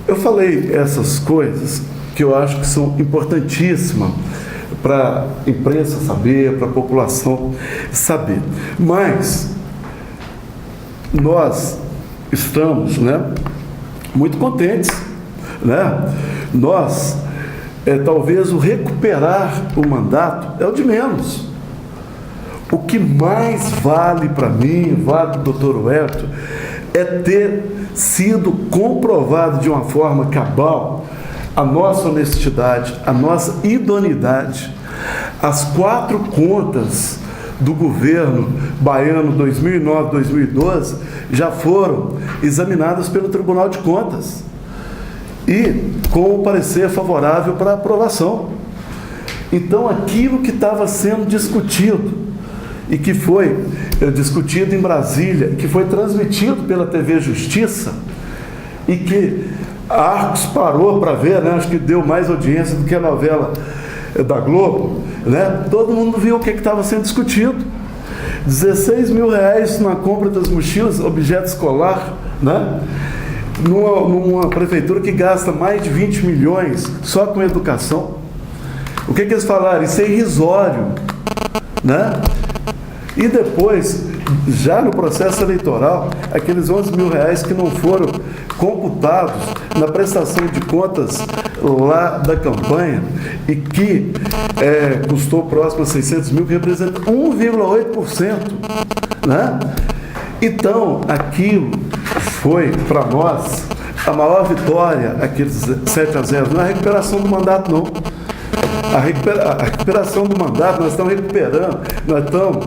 Eu falei essas coisas que eu acho que são importantíssimas para a imprensa saber, para a população saber. Mas nós estamos, né, muito contentes, né? Nós, talvez o recuperar o mandato é o de menos. O que mais vale para mim, vale para o doutor Wellington, é ter sido comprovado de uma forma cabal a nossa honestidade, a nossa idoneidade. As 4 contas do governo baiano 2009-2012 já foram examinadas pelo Tribunal de Contas e com o parecer favorável para aprovação. Então, aquilo que estava sendo discutido e que foi discutido em Brasília, que foi transmitido pela TV Justiça e que a Arcos parou para ver, né? Acho que deu mais audiência do que a novela da Globo, né? Todo mundo viu o que estava sendo discutido. 16 mil reais na compra das mochilas, objeto escolar, né? Numa prefeitura que gasta mais de 20 milhões só com educação. O que eles falaram? Isso é irrisório, né? E depois, já no processo eleitoral, aqueles 11 mil reais que não foram computados na prestação de contas lá da campanha e que custou próximo a 600 mil, que representa 1,8%, né? Então, aquilo foi, para nós, a maior vitória, aqueles 7-0, não é a recuperação do mandato, não. A recuperação do mandato, nós estamos recuperando, nós estamos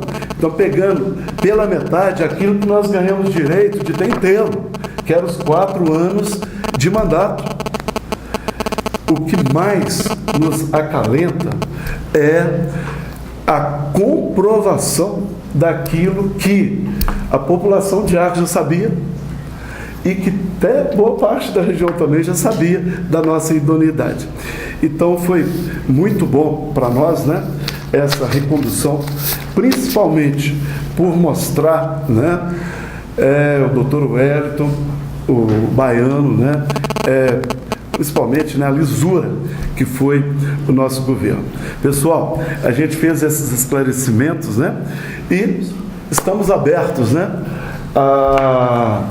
pegando pela metade aquilo que nós ganhamos direito de ter inteiro, que eram os 4 anos de mandato. O que mais nos acalenta é a comprovação daquilo que a população de Arcos já sabia e que até boa parte da região também já sabia da nossa idoneidade. Então foi muito bom para nós, né, essa recondução, principalmente por mostrar, né, o doutor Wellington, o baiano, né, principalmente, né, a lisura que foi o nosso governo. Pessoal, a gente fez esses esclarecimentos, né, e estamos abertos, né, a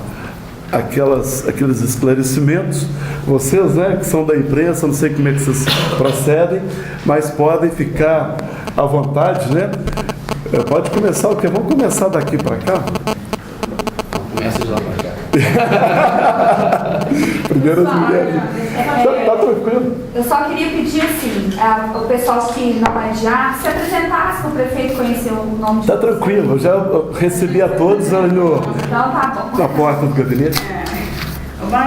aqueles esclarecimentos. Vocês, né, que são da imprensa, não sei como é que vocês procedem, mas podem ficar à vontade, né? Pode começar o quê? Vamos começar daqui para cá? Começa de lá para cá. Primeiro as mulheres. Tá tranquilo. Eu só queria pedir assim, o pessoal que não é de Arcos, se apresentasse para o prefeito conhecer o nome de Tá tranquilo, eu já recebi a todos ali Então tá bom. na porta do gabinete. A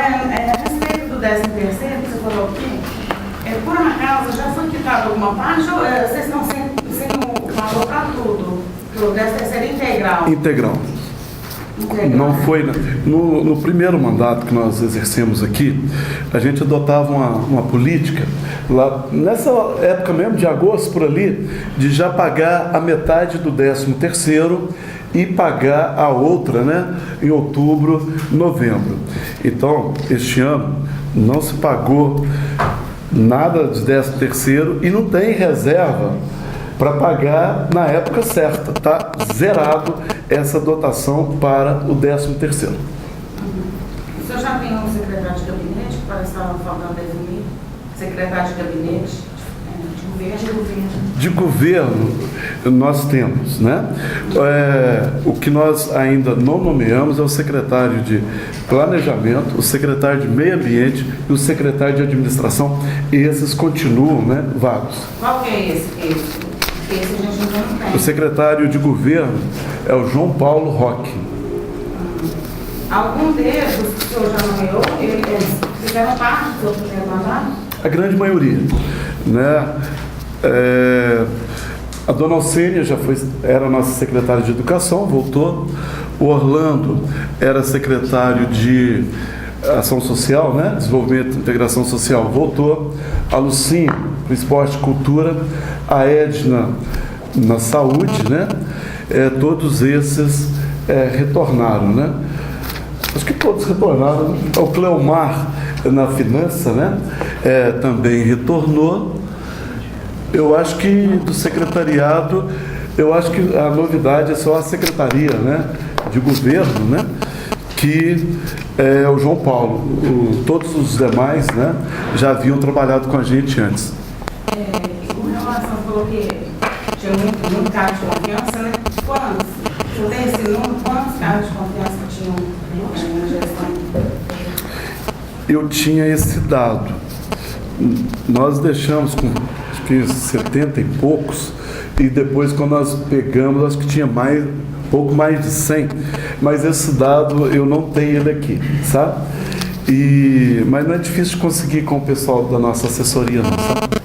respeito do 13º, que você falou aqui, por acaso já foi quitado alguma parte ou vocês estão sem o valor para tudo? O 13º integral? Integral. Não foi. No primeiro mandato que nós exercemos aqui, a gente adotava uma política, lá, nessa época mesmo, de agosto por ali, de já pagar a metade do 13º e pagar a outra, né, em outubro, novembro. Então, este ano não se pagou nada de 13º e não tem reserva para pagar na época certa. Está zerado essa dotação para o 13º. O senhor já tem um secretário de gabinete, que parece que estava faltando definir? Secretário de gabinete de governo nós temos, né? O que nós ainda não nomeamos é o secretário de planejamento, o secretário de meio ambiente e o secretário de administração. Esses continuam, né, vagos. Qual que é esse? Esse a gente ainda não tem. O secretário de governo é o João Paulo Roque. Algum deles que o senhor já nomeou, eles fizeram parte do seu primeiro mandato? A grande maioria, né? A dona Alcênia era nossa secretária de educação, voltou. O Orlando era secretário de ação social, né? Desenvolvimento e integração social, voltou. A Lucinha, para esporte e cultura. A Edna, na saúde, né? Todos esses retornaram, né? Acho que todos retornaram, né? O Cleomar na finança, né? Também retornou. Eu acho que do secretariado, eu acho que a novidade é só a secretaria, né? De governo, né? Que é o João Paulo. Todos os demais, né? Já haviam trabalhado com a gente antes. Com relação, falou que tinha muito cargo de confiança, né? Quantos? Você tem esse número? Quantos cargos de confiança tinham na gestão? Eu tinha esse dado. Nós deixamos com acho que 70 e poucos, e depois quando nós pegamos, acho que tinha pouco mais de 100, mas esse dado eu não tenho ele aqui, sabe? Mas não é difícil de conseguir com o pessoal da nossa assessoria, não, sabe?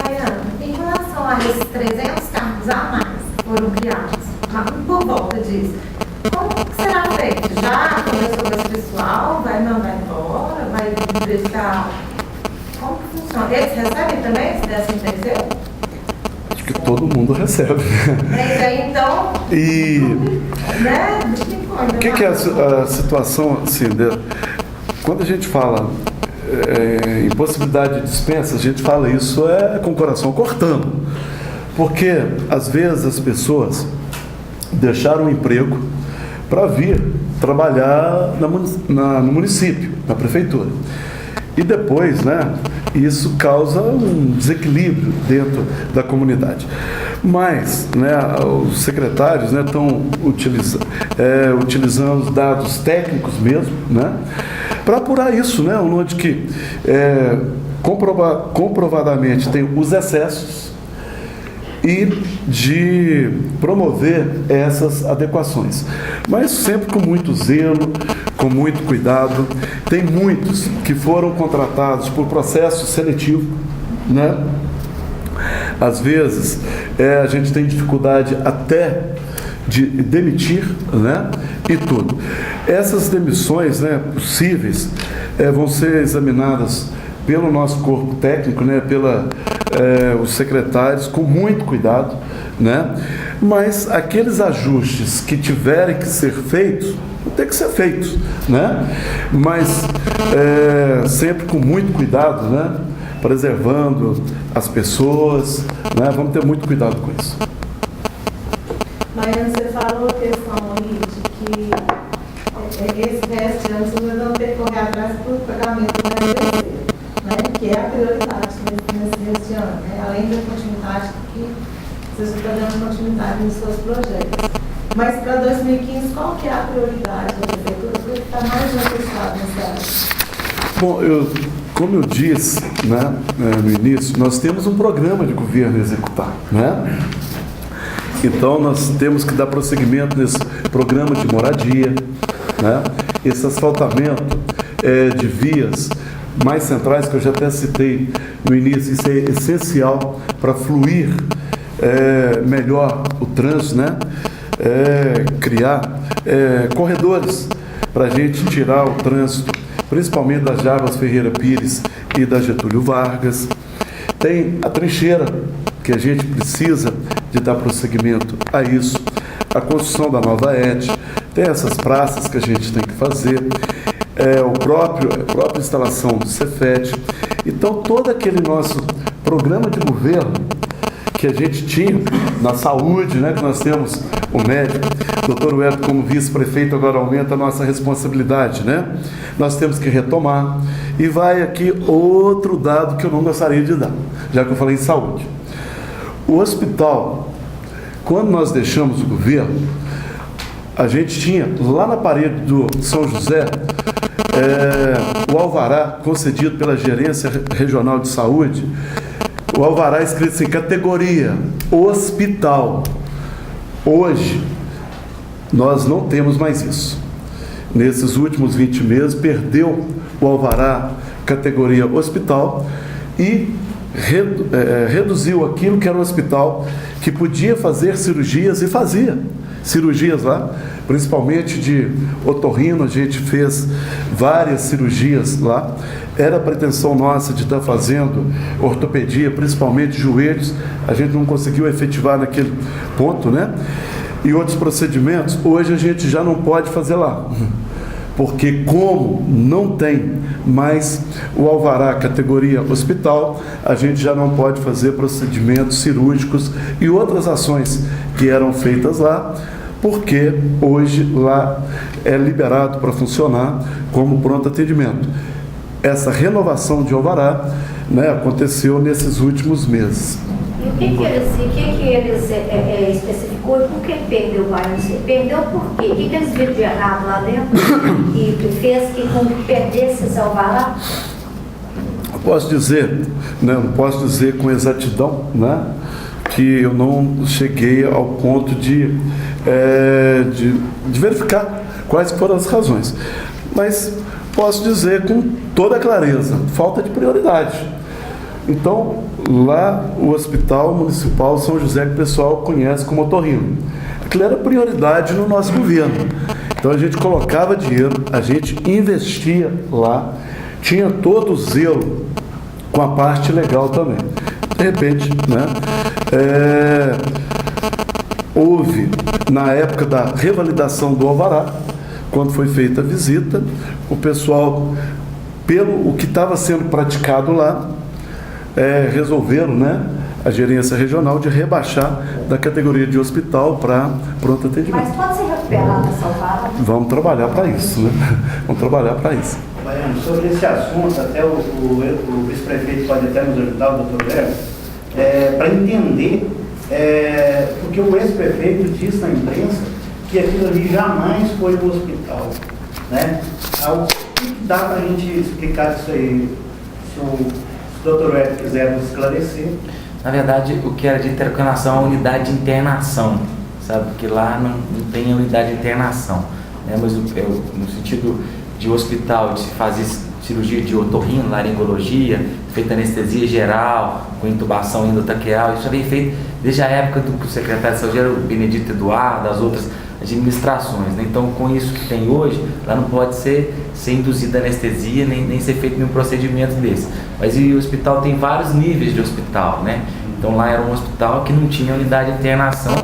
Rayana, em relação a esses 300 cargos a mais que foram criados, por volta disso, como que será feito? Já começou com esse pessoal? Vai mandar embora? Vai deixar? Como que funciona? Eles recebem também esse 13º? Acho que todo mundo recebe. Daí então, né? O que é a situação assim, quando a gente fala em possibilidade de dispensa, a gente fala isso com o coração cortando, porque às vezes as pessoas deixaram o emprego para vir trabalhar no município, na prefeitura, e depois, né, isso causa um desequilíbrio dentro da comunidade. Mas, né, os secretários, né, estão utilizando os dados técnicos mesmo, né, para apurar isso, né, onde que comprovadamente tem os excessos e de promover essas adequações. Mas sempre com muito zelo, com muito cuidado. Tem muitos que foram contratados por processo seletivo, né? Às vezes a gente tem dificuldade até de demitir, né? E tudo. Essas demissões, né, possíveis vão ser examinadas pelo nosso corpo técnico, né, os secretários, com muito cuidado, né? Mas aqueles ajustes que tiverem que ser feitos, vão ter que ser feitos, né? Mas sempre com muito cuidado, né? Preservando as pessoas, né? Vamos ter muito cuidado com isso. Mariana, você falou a questão aí de que esse resto de anos vocês vão ter que correr atrás do pagamento do SPC, né? Que é a prioridade nesse resto de ano, né? Além da continuidade que vocês estão dando continuidade nos seus projetos. Mas para 2015, qual que é a prioridade da prefeitura? O que está mais necessitado nessa área? Bom, como eu disse, né, no início, nós temos um programa de governo a executar, né? Então, nós temos que dar prosseguimento nesse programa de moradia, né? Esse asfaltamento de vias mais centrais, que eu já até citei no início, isso é essencial para fluir melhor o trânsito, né? Criar corredores para a gente tirar o trânsito, principalmente das Jarbas Ferreira Pires e da Getúlio Vargas. Tem a trincheira, que a gente precisa de dar prosseguimento a isso, a construção da nova ET, tem essas praças que a gente tem que fazer, a própria instalação do Cefet. Então, todo aquele nosso programa de governo que a gente tinha na saúde, né, que nós temos o médico, doutor Wellington como vice-prefeito, agora aumenta a nossa responsabilidade, né? Nós temos que retomar. E vai aqui outro dado que eu não gostaria de dar, já que eu falei em saúde. O hospital, quando nós deixamos o governo, a gente tinha lá na parede do São José o alvará concedido pela Gerência Regional de Saúde, o alvará escrito assim, categoria hospital. Hoje, nós não temos mais isso. Nesses últimos 20 meses, perdeu o alvará categoria hospital e reduziu aquilo que era um hospital que podia fazer cirurgias e fazia cirurgias lá, principalmente de otorrino. A gente fez várias cirurgias lá. Era a pretensão nossa de estar fazendo ortopedia, principalmente joelhos. A gente não conseguiu efetivar naquele ponto, né? E outros procedimentos, hoje a gente já não pode fazer lá. porque como não tem mais o alvará categoria hospital, a gente já não pode fazer procedimentos cirúrgicos e outras ações que eram feitas lá, porque hoje lá é liberado para funcionar como pronto atendimento. Essa renovação de alvará, né, aconteceu nesses últimos meses. E o que eles especificou e por que perdeu o Guarani? Perdeu por quê? O que eles viram de errado lá dentro e fez que perdesse esse alvará? Posso dizer, né, não posso dizer com exatidão, né, que eu não cheguei ao ponto de verificar quais foram as razões. Mas posso dizer com toda clareza, falta de prioridade. Então, lá o Hospital Municipal São José, que o pessoal conhece como otorrino, aquilo era prioridade no nosso governo. Então a gente colocava dinheiro, a gente investia lá, tinha todo o zelo com a parte legal também. De repente, né, houve, na época da revalidação do alvará, quando foi feita a visita, o pessoal, pelo o que estava sendo praticado lá, resolveram, né, a gerência regional de rebaixar da categoria de hospital para pronto atendimento. Mas pode ser recuperado essa alvará? Vamos trabalhar para isso, né? Vamos trabalhar para isso. Baiano, sobre esse assunto, até o vice-prefeito pode até nos ajudar, o doutor Léo, para entender, porque o ex-prefeito disse na imprensa que aquilo ali jamais foi um hospital, né? O que dá para a gente explicar isso aí, se o doutor Léo quiser nos esclarecer? Na verdade, o que era de intercanação é a unidade de internação, sabe? Porque lá não tem unidade de internação, né? Mas no sentido de hospital, de se fazer cirurgia de otorrino, laringologia, feita anestesia geral, com intubação endotraqueal, isso já vem feito desde a época do secretário de saúde, era o Benedito Eduardo, das outras administrações, né? Então, com isso que tem hoje, lá não pode ser induzida anestesia, nem ser feito nenhum procedimento desse. Mas o hospital tem vários níveis de hospital, né? Então, lá era um hospital que não tinha unidade de internação,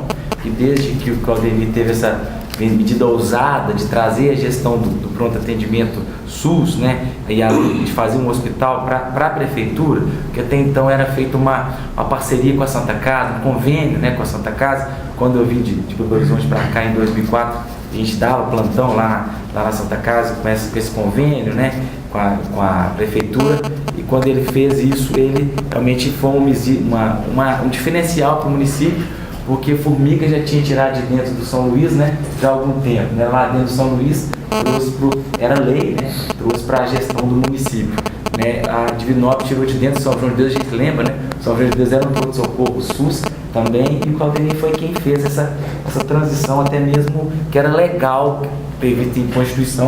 e desde que o Claudemir teve essa medida ousada de trazer a gestão do pronto atendimento SUS, né, e além de fazer um hospital para a prefeitura, que até então era feita uma parceria com a Santa Casa, um convênio, né, com a Santa Casa. Quando eu vim de Belo Horizonte para cá em 2004, a gente dava plantão lá na Santa Casa com esse convênio, né, com a prefeitura, e quando ele fez isso, ele realmente foi um diferencial para o município, porque Formiga já tinha tirado de dentro do São Luís, né, já há algum tempo, né, lá dentro do São Luís, era lei, né, trouxe para a gestão do município, né, a Divinópolis tirou de dentro do São João de Deus, a gente lembra, né, São João de Deus era um pronto-socorro SUS também, e o Claudemir foi quem fez essa transição, até mesmo que era legal, previsto em Constituição,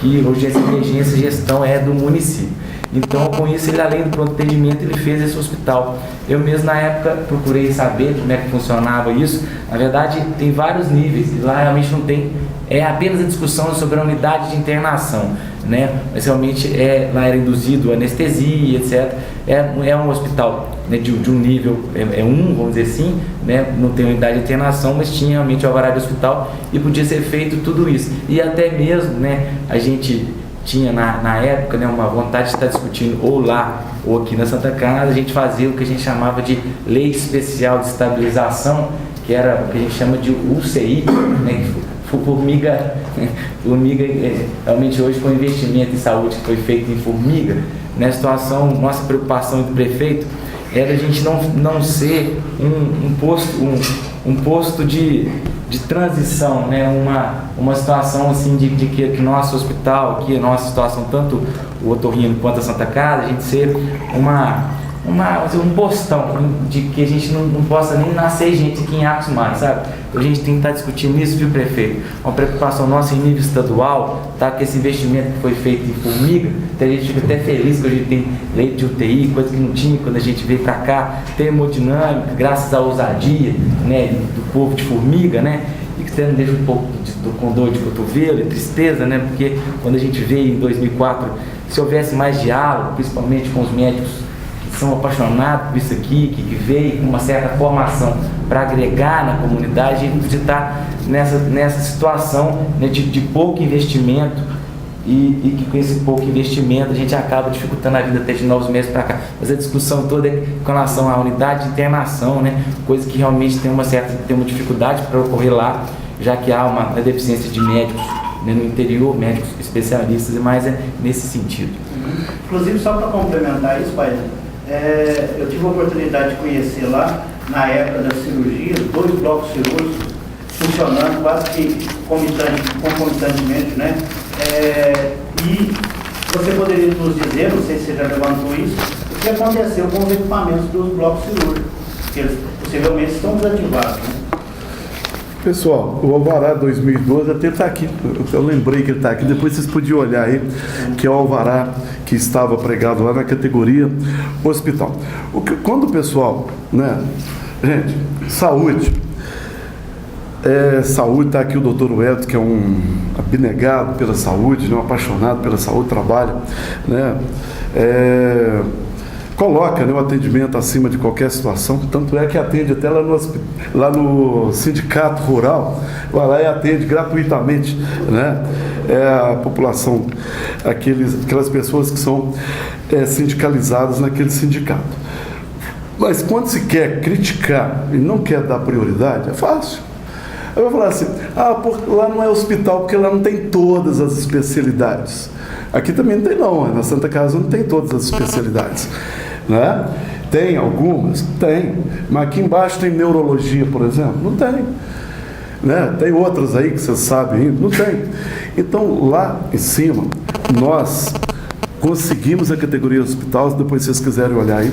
que urgência e emergência, gestão é do município. Então, com isso, ele, além do pronto atendimento, ele fez esse hospital. Eu mesmo, na época, procurei saber como é que funcionava isso. Na verdade, tem vários níveis, e lá realmente não tem, é apenas a discussão sobre a unidade de internação, né? Mas realmente lá era induzido anestesia, etc. É um hospital, né, de um nível, vamos dizer assim, né? Não tem unidade de internação, mas tinha realmente o alvará de hospital e podia ser feito tudo isso. E até mesmo, né, a gente tinha na época, né, uma vontade de estar discutindo ou lá ou aqui na Santa Casa, a gente fazia o que a gente chamava de Lei Especial de Estabilização, que era o que a gente chama de UCI, né, Formiga, realmente hoje com o investimento em saúde que foi feito em Formiga, na situação, nossa preocupação do prefeito era a gente não ser um posto de transição, né? Uma situação assim de que nosso hospital, que a nossa situação, tanto o otorrino quanto a Santa Casa, a gente ser um postão de que a gente não possa nem nascer gente aqui em Arcos mais, sabe? Então a gente tem que estar discutindo isso, viu, prefeito? Uma preocupação nossa em nível estadual, tá? Que esse investimento que foi feito em Formiga, então a gente fica até feliz que a gente tem leite de UTI, coisa que não tinha quando a gente veio para cá, termodinâmica, graças à ousadia, né, do povo de Formiga, né? E que você não deixa um pouco com dor de cotovelo e tristeza, né? Porque quando a gente veio em 2004, se houvesse mais diálogo, principalmente com os médicos que são apaixonados por isso aqui, que veio com uma certa formação para agregar na comunidade, a gente podia estar nessa situação, né, de pouco investimento e que com esse pouco investimento a gente acaba dificultando a vida até de novos meses para cá. Mas a discussão toda é com relação à unidade de internação, né? Coisa que realmente tem uma dificuldade para ocorrer lá, já que há uma deficiência de médicos, né, no interior, médicos especialistas, mas é nesse sentido. Inclusive, só para complementar isso, pai, eu tive a oportunidade de conhecer lá, na época das cirurgias, 2 blocos cirúrgicos funcionando quase que concomitantemente, né? E você poderia nos dizer, não sei se você já levantou isso, o que aconteceu com os equipamentos dos blocos cirúrgicos, que eles possivelmente estão desativados, né? Pessoal, o Alvará 2012 até está aqui, eu lembrei que ele está aqui, depois vocês podiam olhar aí, que é o Alvará que estava pregado lá na categoria hospital. Quando o pessoal, né, gente, saúde, está aqui o doutor Edson, que é um abnegado pela saúde, né, um apaixonado pela saúde, trabalha, né, coloca, né, o atendimento acima de qualquer situação, tanto é que atende até lá no sindicato rural, vai lá e atende gratuitamente, né, a população, aquelas pessoas que são sindicalizadas naquele sindicato. Mas quando se quer criticar e não quer dar prioridade, é fácil. Eu vou falar assim, lá não é hospital, porque lá não tem todas as especialidades. Aqui também não tem não, na Santa Casa não tem todas as especialidades, né? Tem algumas? Tem, mas aqui embaixo tem neurologia, por exemplo? Não tem, né? Tem outras aí que vocês sabem ainda? Não tem. Então lá em cima, nós conseguimos a categoria hospital, depois se vocês quiserem olhar aí,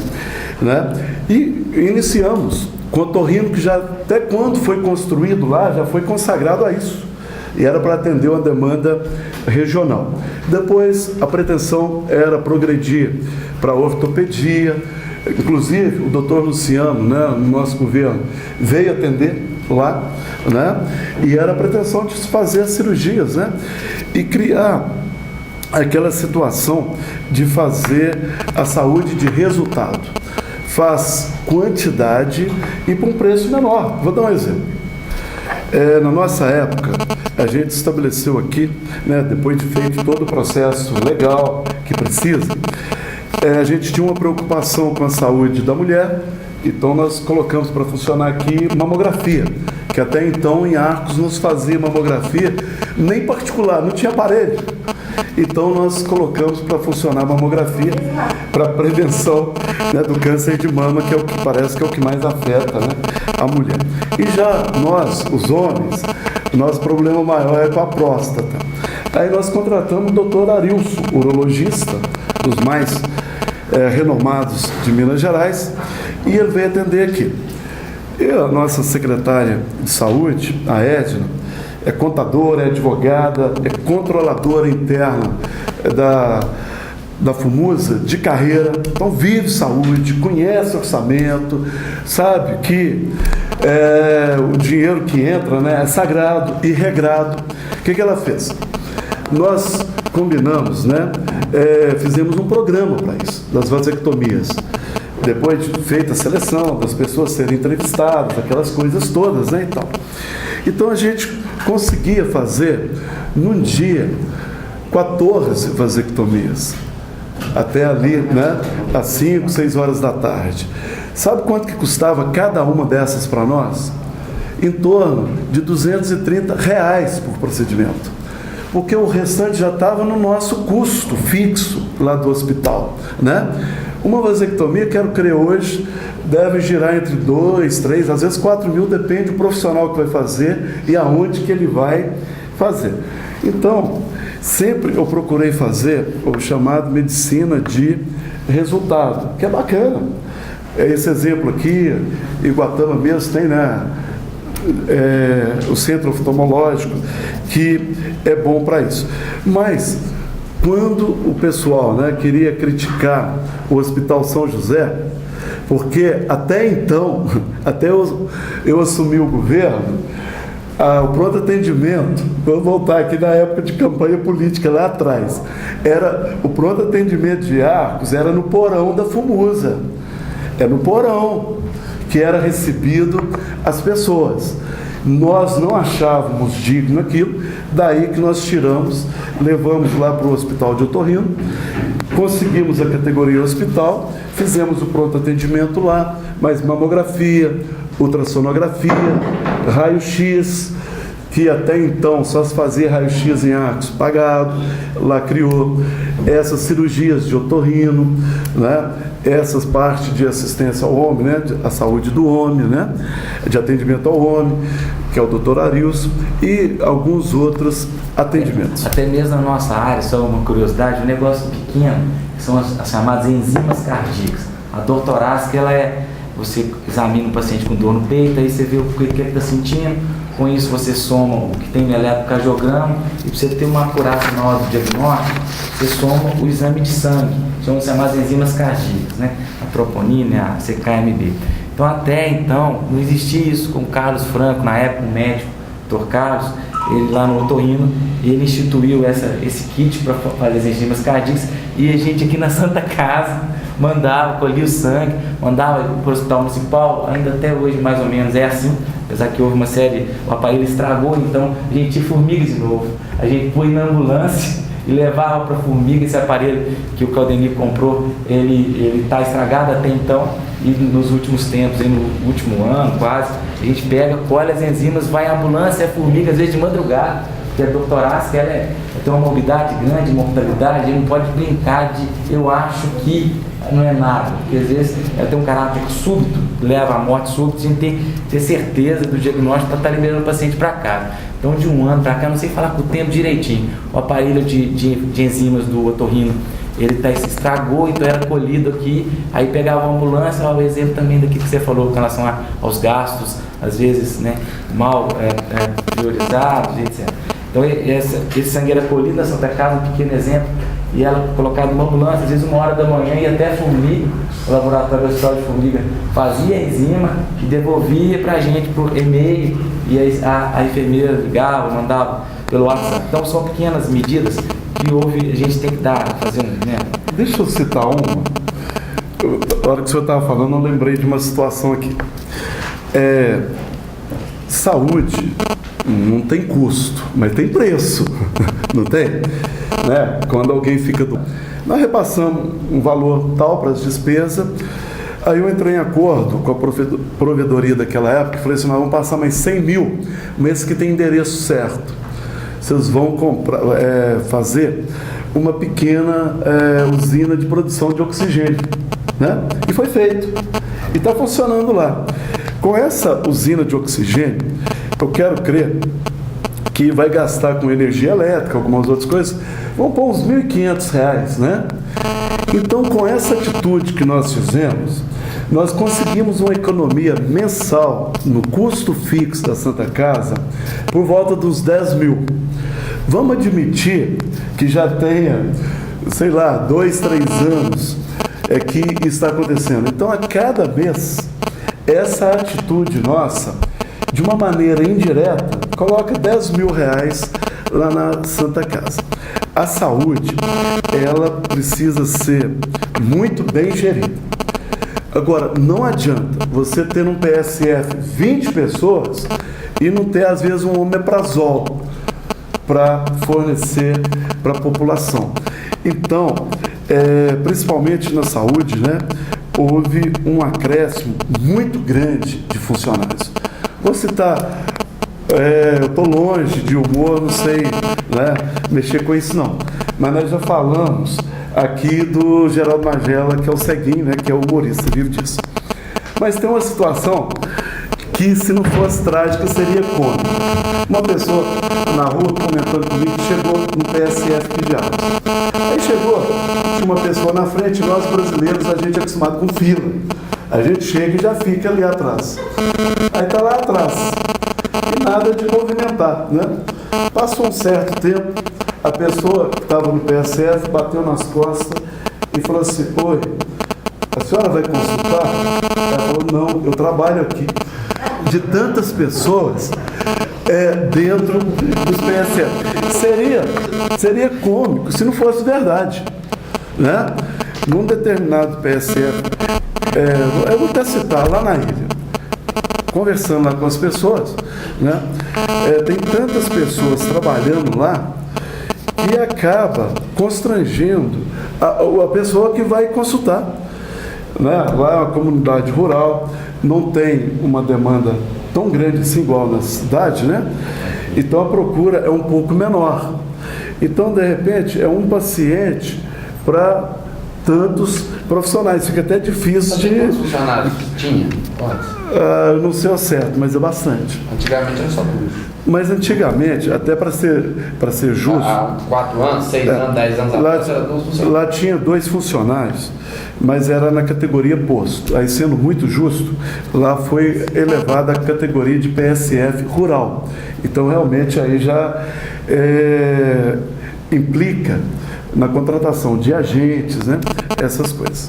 né? E iniciamos com o otorrino, que já até quando foi construído lá, já foi consagrado a isso. E era para atender uma demanda regional. Depois, a pretensão era progredir para a ortopedia. Inclusive, o doutor Luciano, né, no nosso governo, veio atender lá, né, e era a pretensão de se fazer as cirurgias, né, e criar aquela situação de fazer a saúde de resultado. Faz quantidade e por um preço menor. Vou dar um exemplo. Na nossa época, a gente estabeleceu aqui, né, depois de feito todo o processo legal que precisa, a gente tinha uma preocupação com a saúde da mulher, então nós colocamos para funcionar aqui mamografia, que até então em Arcos nos fazia mamografia, nem particular, não tinha aparelho. Então nós colocamos para funcionar a mamografia para prevenção, né, do câncer de mama, que é o que parece que é o que mais afeta, né, a mulher. E já nós, os homens, nosso problema maior é com a próstata. Aí nós contratamos o doutor Arilson, urologista, dos mais renomados de Minas Gerais, e ele veio atender aqui. E a nossa secretária de saúde, a Edna, é contadora, é advogada, é controladora interna da FUMUSA de carreira, então vive saúde, conhece orçamento, sabe que o dinheiro que entra, né, é sagrado e regrado. O que ela fez? Nós combinamos, né, fizemos um programa para isso, das vasectomias. Depois de feita a seleção, das pessoas serem entrevistadas, aquelas coisas todas, né, e tal. Então a gente conseguia fazer, num dia, 14 vasectomias. Até ali, né, às 5, 6 horas da tarde. Sabe quanto que custava cada uma dessas para nós? Em torno de R$230 por procedimento. Porque o restante já estava no nosso custo fixo lá do hospital, né? Uma vasectomia, quero crer hoje, deve girar entre 2, 3, às vezes 4 mil, depende do profissional que vai fazer e aonde que ele vai fazer. Então, sempre eu procurei fazer o chamado medicina de resultado, que é bacana. Esse exemplo aqui, Iguatama mesmo tem, né, o centro oftalmológico, que é bom para isso. Mas, quando o pessoal, né, queria criticar o Hospital São José, porque até então, até eu assumi o governo, o pronto atendimento, vou voltar aqui na época de campanha política lá atrás, o pronto atendimento de Arcos era no porão da FUMUSA, no porão que era recebido as pessoas. Nós não achávamos digno aquilo, Daí que nós tiramos, levamos lá para o hospital de otorrino, conseguimos a categoria hospital, fizemos o pronto atendimento lá, mas mamografia, ultrassonografia, raio-x, que até então só se fazia raio-x em Arcos pagado, lá criou essas cirurgias de otorrino, né? Essas partes de assistência ao homem, né? A saúde do homem, né? De atendimento ao homem, que é o Dr. Arilson, e alguns outros atendimentos. Até mesmo na nossa área, só uma curiosidade, um negócio pequeno, que são as chamadas enzimas cardíacas. A dor torácica, você examina o paciente com dor no peito, aí você vê o que ele está sentindo. Com isso você soma o que tem no eletrocardiograma e para você ter uma acurácia na hora do diagnóstico, você soma o exame de sangue, são chamadas enzimas cardíacas, né? A troponina, a CKMB. Então até então não existia isso com o Carlos Franco, na época o médico, Dr. Carlos, ele lá no otorrino, ele instituiu esse kit para fazer as enzimas cardíacas e a gente aqui na Santa Casa mandava, colhia o sangue, mandava para o hospital municipal, ainda até hoje mais ou menos é assim, apesar que houve uma série, o aparelho estragou, então a gente tinha formiga de novo, a gente põe na ambulância e levava para a formiga. Esse aparelho que o Claudemir comprou, ele está estragado até então, e nos últimos tempos, no último ano quase, a gente pega, colhe as enzimas, vai à ambulância, a formiga às vezes de madrugada, porque a doutorácica ela tem uma morbidade grande, mortalidade, ele não pode brincar de eu acho que não é nada, porque às vezes ela tem um caráter súbito, leva à morte súbita, a gente tem que ter certeza do diagnóstico para estar liberando o paciente para casa. Então de um ano para cá, não sei falar com o tempo direitinho, o aparelho de enzimas do otorrino, ele se estragou, então era colhido aqui, aí pegava a ambulância, o exemplo também daqui que você falou com relação aos gastos, às vezes, né, mal priorizados, etc. Então esse sangue era colhido na Santa Casa, um pequeno exemplo, e ela colocada numa ambulância, às vezes 1h da manhã, e até formiga, o laboratório do Hospital de Formiga fazia a enzima e devolvia para a gente por e-mail, e a enfermeira ligava, mandava pelo WhatsApp. Então são pequenas medidas que a gente tem que fazer né? Deixa eu citar uma. Na hora que o senhor estava falando, eu lembrei de uma situação aqui. Saúde não tem custo, mas tem preço, não tem? Né? Quando alguém fica nós repassamos um valor tal para as despesas, aí eu entrei em acordo com a provedoria daquela época e falei assim, nós vamos passar mais 100 mil, mês que tem endereço certo. Vocês vão fazer uma pequena usina de produção de oxigênio, né? E foi feito, e está funcionando lá. Com essa usina de oxigênio, eu quero crer que vai gastar com energia elétrica, algumas outras coisas, vão pôr uns R$ 1.500, né? Então, com essa atitude que nós fizemos, nós conseguimos uma economia mensal no custo fixo da Santa Casa por volta dos 10 mil. Vamos admitir que já tenha, sei lá, 2, 3 anos que está acontecendo. Então, a cada mês, essa atitude nossa, de uma maneira indireta, coloca R$ 10 mil lá na Santa Casa. A saúde, ela precisa ser muito bem gerida. Agora, não adianta você ter um PSF 20 pessoas e não ter, às vezes, um omeprazol para fornecer para a população. Então, principalmente na saúde, né, houve um acréscimo muito grande de funcionários. Vou citar, eu estou longe de humor, não sei, né, mexer com isso não, mas nós já falamos aqui do Geraldo Magela, que é o Ceguinho, né, que é humorista, vive disso. Mas tem uma situação que, se não fosse trágica, seria cômica. Uma pessoa na rua comentando comigo que chegou no PSF pediátrico. Aí chegou, tinha uma pessoa na frente, nós brasileiros, a gente é acostumado com fila. A gente chega e já fica ali atrás. Aí está lá atrás. E nada de movimentar, né? Passou um certo tempo, a pessoa que estava no PSF bateu nas costas e falou assim, oi, a senhora vai consultar? Ela falou, não, eu trabalho aqui. De tantas pessoas dentro dos PSF. Seria cômico se não fosse verdade, né? Num determinado PSF, eu vou até citar, lá na ilha, conversando lá com as pessoas, né? Tem tantas pessoas trabalhando lá que acaba constrangendo a pessoa que vai consultar, né? Lá é uma comunidade rural, não tem uma demanda tão grande assim igual na cidade, né? Então a procura é um pouco menor. Então, de repente, é um paciente para tantos profissionais. Fica até difícil de... Quantos funcionários tinha? Quantos? Eu não sei ao certo, mas é bastante. Antigamente era só 2. Mas antigamente, até para ser justo... Há 4 anos, 6 anos, 10 anos atrás, era 2 funcionários. Lá tinha 2 funcionários, mas era na categoria posto. Aí, sendo muito justo, lá foi elevada a categoria de PSF rural. Então, realmente, aí já implica na contratação de agentes, né? Essas coisas.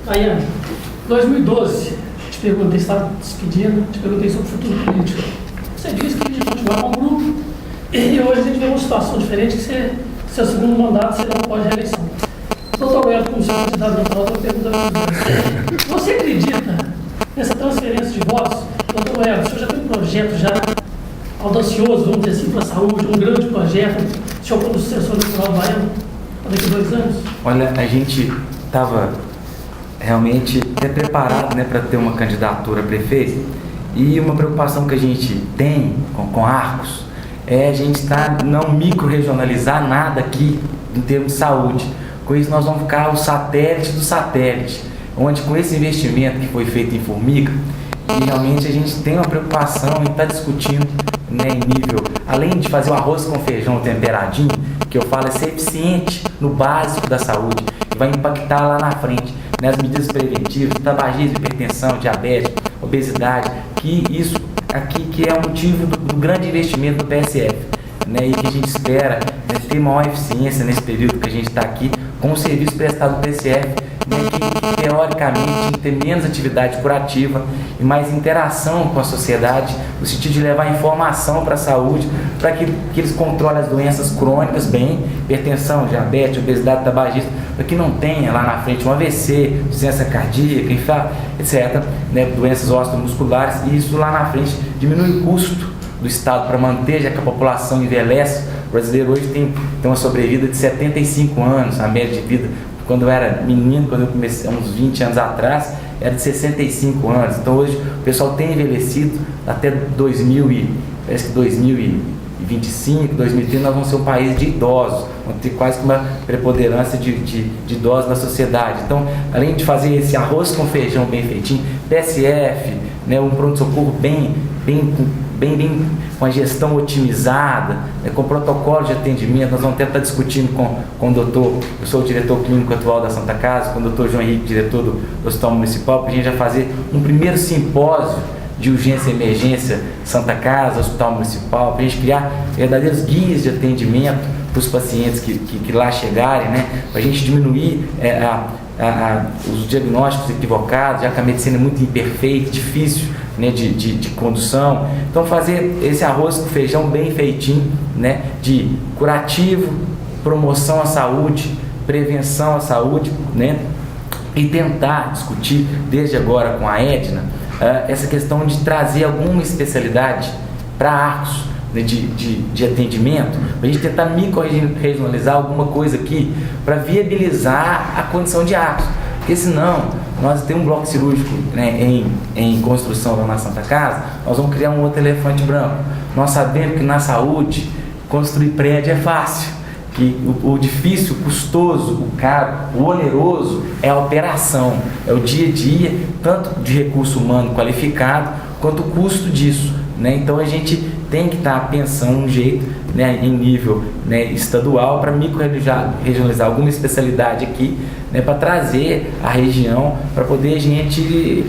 Ayane, 2012, te perguntei, estava despedindo, te perguntei sobre o futuro político. Você disse que ia continuar com o grupo, e hoje a gente vê uma situação diferente, que seu segundo mandato você não pode reeleição. Doutor Roberto, como seu candidato natural, eu pergunto a você. Você acredita nessa transferência de votos? Doutor Roberto, o senhor já tem um projeto já audacioso, vamos dizer assim, para a saúde, um grande projeto, o senhor como sucessor natural do Baiano, daqui a 2 anos? Olha, a gente estava realmente até preparado, né, para ter uma candidatura a prefeito, e uma preocupação que a gente tem com Arcos é a gente não micro-regionalizar nada aqui em termos de saúde. Com isso nós vamos ficar o satélite do satélite, onde com esse investimento que foi feito em Formiga, e realmente a gente tem uma preocupação em estar discutindo, né, em nível, além de fazer o arroz com feijão temperadinho, que eu falo é ser eficiente no básico da saúde, que vai impactar lá na frente, né, as medidas preventivas, tabagismo, hipertensão, diabetes, obesidade, que isso aqui que é o motivo do grande investimento do PSF, né, e que a gente espera, né, ter maior eficiência nesse período que a gente está aqui com o serviço prestado do PSF, né, que teoricamente tinha que ter menos atividade curativa e mais interação com a sociedade, no sentido de levar informação para a saúde, para que eles controlem as doenças crônicas bem, hipertensão, diabetes, obesidade, tabagismo, para que não tenha lá na frente um AVC, insuficiência cardíaca, etc., né, doenças osteomusculares, e isso lá na frente diminui o custo do Estado para manter, já que a população envelhece. O brasileiro hoje tem uma sobrevida de 75 anos, a média de vida. Quando eu era menino, quando eu comecei, uns 20 anos atrás, era de 65 anos. Então hoje o pessoal tem envelhecido até 2025, 2030, nós vamos ser um país de idosos, vamos ter quase que uma preponderância de idosos na sociedade. Então, além de fazer esse arroz com feijão bem feitinho, PSF, né, um pronto-socorro bem com a gestão otimizada, né, com protocolo de atendimento, nós vamos até estar discutindo com o doutor, eu sou o diretor clínico atual da Santa Casa, com o doutor João Henrique, diretor do Hospital Municipal, para a gente já fazer um primeiro simpósio de urgência e emergência Santa Casa, Hospital Municipal, para a gente criar verdadeiros guias de atendimento para os pacientes que lá chegarem, né, para a gente diminuir os diagnósticos equivocados, já que a medicina é muito imperfeita, difícil, né, de condução. Então fazer esse arroz com feijão bem feitinho, né, de curativo, promoção à saúde, prevenção à saúde, né, e tentar discutir desde agora com a Edna essa questão de trazer alguma especialidade para Arcos, né, de atendimento, para a gente tentar micro-regionalizar alguma coisa aqui para viabilizar a condição de Arcos. Porque senão, nós temos um bloco cirúrgico, né, em construção lá na Santa Casa, nós vamos criar um outro elefante branco. Nós sabemos que na saúde, construir prédio é fácil, que o difícil, o custoso, o caro, o oneroso é a operação, é o dia a dia, tanto de recurso humano qualificado, quanto o custo disso, né? Então a gente tem que estar pensando um jeito, né, em nível, né, estadual, para micro-regionalizar alguma especialidade aqui, né, para trazer a região, para poder a gente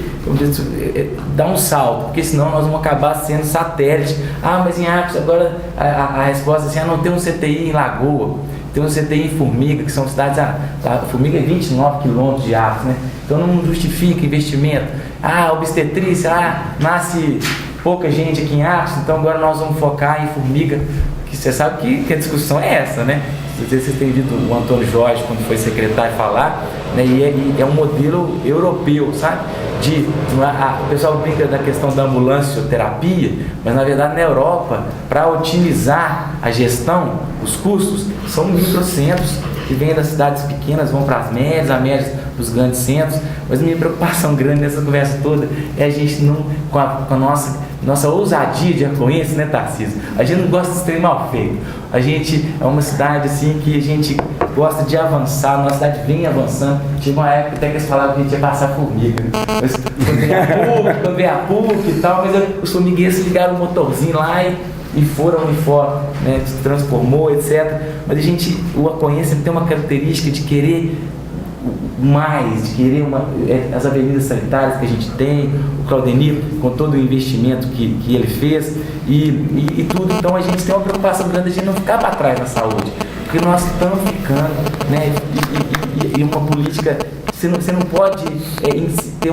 dar um salto, porque senão nós vamos acabar sendo satélite. Mas em Arcos agora a resposta é assim, não tem um CTI em Lagoa, tem um CTI em Formiga, que são cidades, Formiga é 29 quilômetros de Arcos, né? Então não justifica investimento. Obstetrícia, nasce pouca gente aqui em Arcos, então agora nós vamos focar em Formiga, que você sabe que a discussão é essa, né? não sei se vocês têm visto o Antônio Jorge, quando foi secretário, falar, né, e é um modelo europeu, sabe? O pessoal brinca da questão da ambulancioterapia, mas na verdade na Europa, para otimizar a gestão, os custos, são microcentros que vêm das cidades pequenas, vão para as médias para os grandes centros. Mas a minha preocupação grande nessa conversa toda é a gente não, com a nossa ousadia de influência, né, Tarcísio? A gente não gosta de ser mal feito. A gente é uma cidade assim que a gente gosta de avançar, a nossa cidade vem avançando. Chegou uma época até que eles falavam que a gente ia passar formiga, né? Mas quando veio a PUC e tal, mas os formigueiros ligaram o motorzinho lá e foram uniforme, né, se transformou, etc. Mas a gente, o Aconhece tem uma característica de querer mais, de querer as avenidas sanitárias que a gente tem, o Claudemir com todo o investimento que ele fez e tudo. Então a gente tem uma preocupação grande de não ficar para trás na saúde, porque nós estamos ficando, né, e uma política, você não pode tem que ter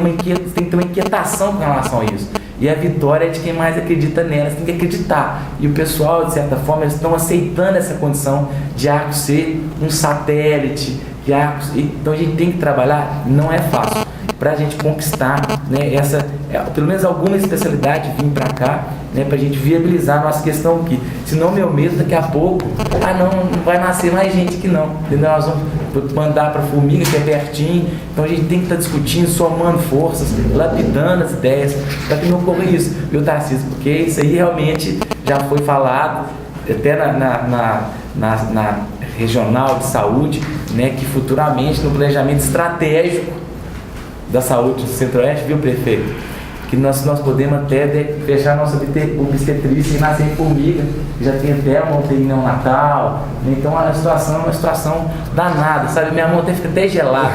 uma inquietação com relação a isso. E a vitória é de quem mais acredita nela, você tem que acreditar. E o pessoal, de certa forma, eles estão aceitando essa condição de Arcos ser um satélite, de Arcos. Então a gente tem que trabalhar, não é fácil, para a gente conquistar, né, pelo menos alguma especialidade vir para cá, né, para a gente viabilizar a nossa questão aqui. Senão, meu medo daqui a pouco, não vai nascer mais gente aqui não, entendeu? Nós vamos mandar para Formiga, que é pertinho. Então a gente tem que estar discutindo, somando forças, lapidando as ideias, para que não ocorra isso, viu, Tarcísio? Porque isso aí realmente já foi falado, até na regional de saúde, né, que futuramente no planejamento estratégico da saúde do Centro-Oeste, viu, prefeito? Que nós podemos até fechar nossa obstetrícia e nascer em Formiga, já tem até uma UTI neonatal, então a situação é uma situação danada, sabe? Minha mão fica até gelada.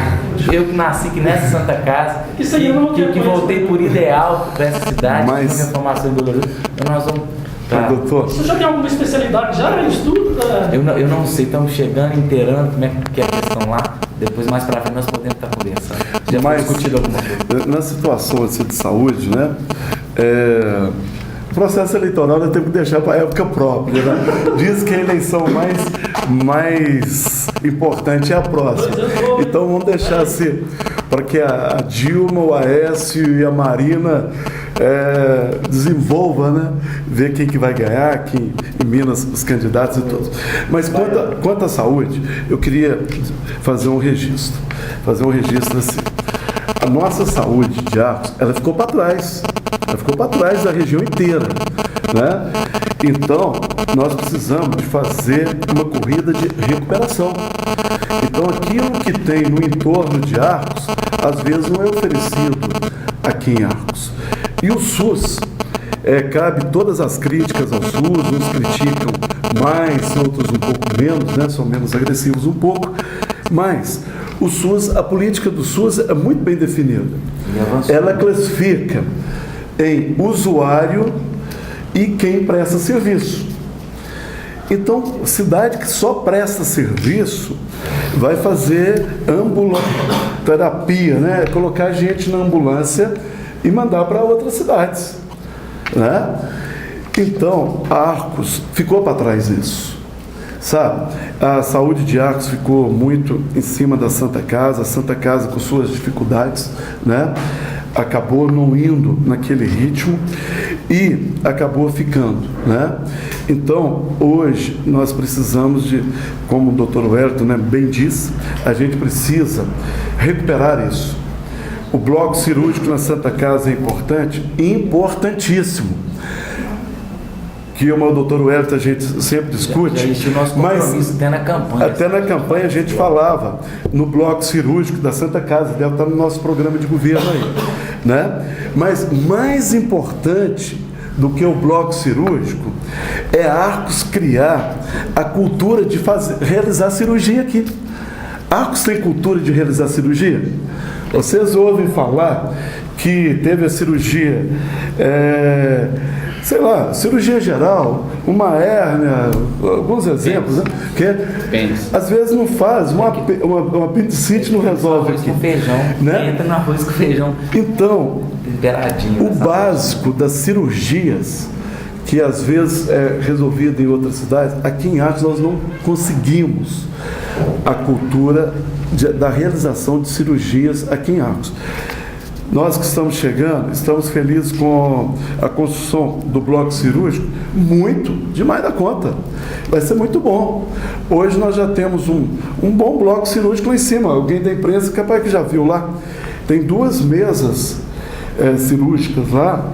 Eu que nasci aqui nessa Santa Casa, que voltei por ideal para essa cidade, com a minha formação em Doloroso, então nós vamos... Tá. Doutor. Você já tem alguma especialidade já? Estudo? Eu não sei, estamos chegando, inteirando como é que é a questão lá. Depois, mais para frente, nós podemos estar conversando. Já foi discutido alguma coisa? Na situação assim, de saúde, né? O processo eleitoral nós temos que deixar para a época própria, né? Diz que a eleição mais importante é a próxima. Então vamos deixar assim, para que a Dilma, o Aécio e a Marina desenvolva, né? Ver quem que vai ganhar, quem em Minas, os candidatos e todos. Mas quanto à saúde, eu queria fazer um registro assim. A nossa saúde de Arcos, ela ficou para trás. Ela ficou para trás da região inteira, né? Então, nós precisamos de fazer uma corrida de recuperação. Então, aquilo que tem no entorno de Arcos, às vezes não é oferecido aqui em Arcos. E o SUS, cabe todas as críticas ao SUS, uns criticam mais, outros um pouco menos, né? São menos agressivos um pouco, mas o SUS, a política do SUS é muito bem definida. Ela classifica em usuário e quem presta serviço. Então, cidade que só presta serviço vai fazer ambulanterapia, né? Colocar gente na ambulância e mandar para outras cidades, né? Então, Arcos ficou para trás isso, sabe? A saúde de Arcos ficou muito em cima da Santa Casa, a Santa Casa com suas dificuldades, né? Acabou não indo naquele ritmo e acabou ficando, né? Então, hoje, nós precisamos de, como o Dr. Wellington, né, bem disse, a gente precisa recuperar isso. O bloco cirúrgico na Santa Casa é importante, importantíssimo. Que o Dr. Wellington a gente sempre discute, mas até na campanha a gente falava no bloco cirúrgico da Santa Casa, deve estar no nosso programa de governo aí, né? Mas mais importante do que o bloco cirúrgico é Arcos criar a cultura de realizar cirurgia aqui. Arcos tem cultura de realizar cirurgia? Vocês ouvem falar que teve a cirurgia, cirurgia geral, uma hérnia, alguns exemplos, né? Que às vezes não faz, uma apendicite não resolve aqui. Com feijão, né? Entra no arroz com feijão. Então, temperadinho. O básico das cirurgias que às vezes é resolvida em outras cidades, aqui em Arcos nós não conseguimos a cultura da realização de cirurgias aqui em Arcos. Nós que estamos chegando, estamos felizes com a construção do bloco cirúrgico, muito, demais da conta. Vai ser muito bom. Hoje nós já temos um bom bloco cirúrgico lá em cima. Alguém da imprensa capaz que já viu lá. Tem 2 mesas cirúrgicas lá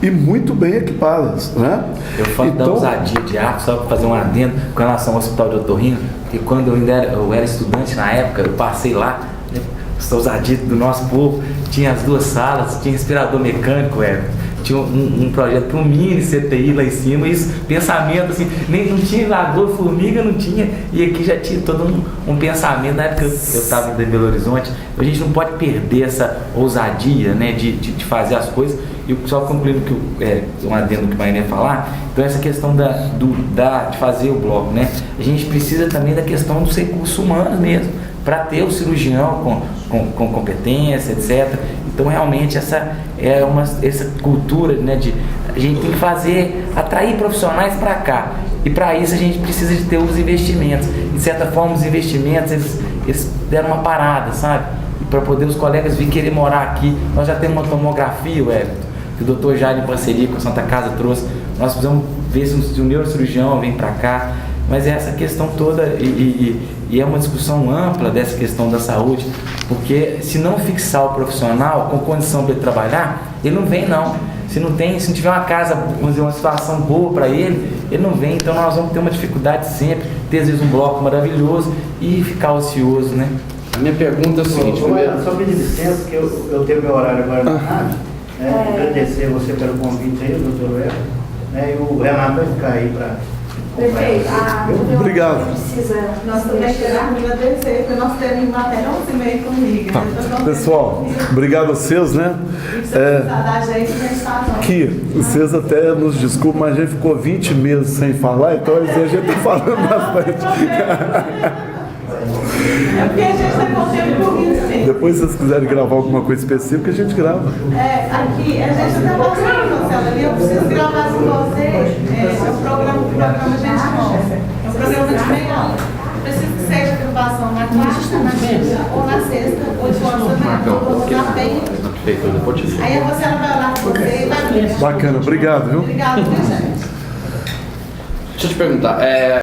e muito bem equipadas, né? Eu falo da ousadia de Arcos, só para fazer um adendo com relação ao Hospital de Otorrino, que quando eu era estudante na época, eu passei lá, né, essa ousadia do nosso povo, tinha as 2 salas, tinha respirador mecânico, tinha um projeto para um mini CTI lá em cima, isso, pensamento assim, nem não tinha lagoa, formiga não tinha, e aqui já tinha todo um pensamento. Na época eu estava em Belo Horizonte, a gente não pode perder essa ousadia, né, de fazer as coisas. E só concluindo um adendo que o Maíra ia falar, então essa questão de fazer o bloco, né, a gente precisa também da questão dos recursos humanos mesmo, para ter o cirurgião com competência, etc. Então realmente essa cultura, né, a gente tem que atrair profissionais para cá, e para isso a gente precisa de ter os investimentos. De certa forma os investimentos eles deram uma parada, sabe? Para poder os colegas virem querer morar aqui. Nós já temos uma tomografia, que o doutor Jair, em parceria com a Santa Casa, trouxe. Nós precisamos ver se o neurocirurgião vem para cá. Mas é essa questão toda, e é uma discussão ampla dessa questão da saúde, porque se não fixar o profissional com condição para ele trabalhar, ele não vem não. Se não tiver uma casa, vamos dizer, uma situação boa para ele não vem. Então nós vamos ter uma dificuldade sempre, ter às vezes um bloco maravilhoso e ficar ocioso, né? A minha pergunta é o seguinte, só pedir licença, que eu tenho meu horário agora na rádio, agradecer você pelo convite aí, doutor Hélio, né, e o Renato vai ficar aí para... Prefeito, obrigado. Nós também queremos agradecer, porque nós temos até 11h30 comigo. Tá. Pessoal, obrigado a vocês, né? E se precisar da gente, a gente está não. Que vocês até nos desculpem, mas a gente ficou 20 meses sem falar, então a gente está falando bastante. É porque a gente está com tempo corrido, sim. Depois, se vocês quiserem gravar alguma coisa específica, a gente grava. Aqui, a gente está passando, Marcelo, ali eu preciso gravar com você. É um programa gente nova. É um programa de meia hora. Preciso que seja gravação na quarta, na quinta ou na sexta, 8 horas da manhã. Vou botar bem. Aí você vai lá com você e vai ver. Bacana, obrigado, viu? Obrigado, gente. Deixa eu te perguntar,